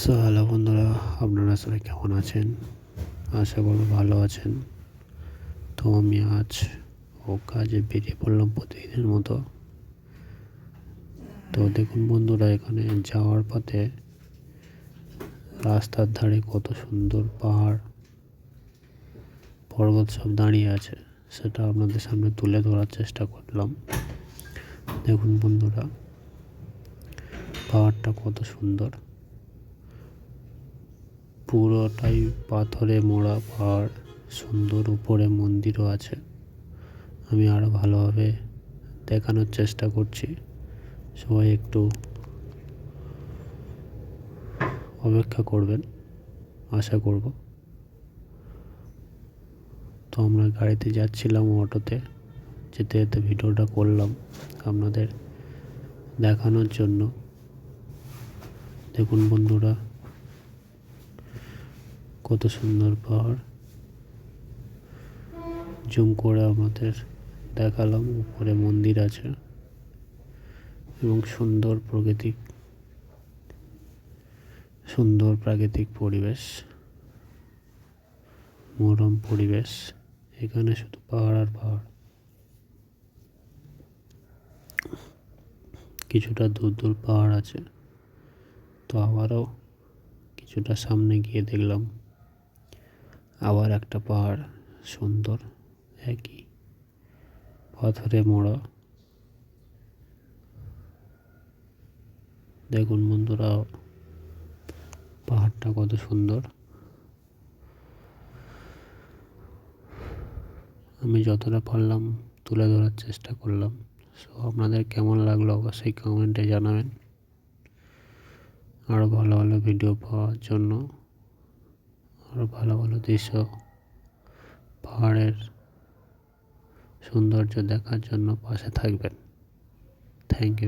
So hello বন্ধুরা, আপনারা সবাই কেমন আছেন? আশা করব ভালো আছেন। তো আমি আজ কাজে বেরিয়ে পড়লাম প্রতিদিনের মতো। তো দেখুন বন্ধুরা, এখানে যাওয়ার পথে রাস্তার ধারে কত সুন্দর পাহাড় পর্বত সব দাঁড়িয়ে আছে, সেটা আপনাদের সামনে তুলে ধরার চেষ্টা করলাম। দেখুন বন্ধুরা, পাহাড়টা কত সুন্দর, পুরোটাই পাথরে মোড়া পাহাড়, সুন্দর উপরে মন্দিরও আছে। আমি আরও ভালোভাবে দেখানোর চেষ্টা করছি, সবাই একটু অপেক্ষা করবেন আশা করব। তো আমরা গাড়িতে যাচ্ছিলাম, অটোতে যেতে যেতে ভিডিওটা করলাম আপনাদের দেখানোর জন্য। দেখুন বন্ধুরা, কত সুন্দর পাহাড়, জুম করে আমাদের দেখালাম। উপরে মন্দির আছে এবং সুন্দর প্রাকৃতিক পরিবেশ, মনোরম পরিবেশ। এখানে শুধু পাহাড় আর পাহাড়। কিছুটা দূর দূর পাহাড় আছে, তো আবারও কিছুটা সামনে গিয়ে দেখলাম আবার একটা পাহাড়, সুন্দর, একই পাথরে মোড়া। দেখুন বন্ধুরা, পাহাড়টা কত সুন্দর। আমি যতটা পারলাম তুলে ধরার চেষ্টা করলাম। সো আপনাদের কেমন লাগলো অবশ্যই কমেন্টে জানাবেন। আরও ভালো ভালো ভিডিও পাওয়ার জন্য, আরও ভালো ভালো দৃশ্য, পাহাড়ের সৌন্দর্য দেখার জন্য পাশে থাকবেন। Thank you.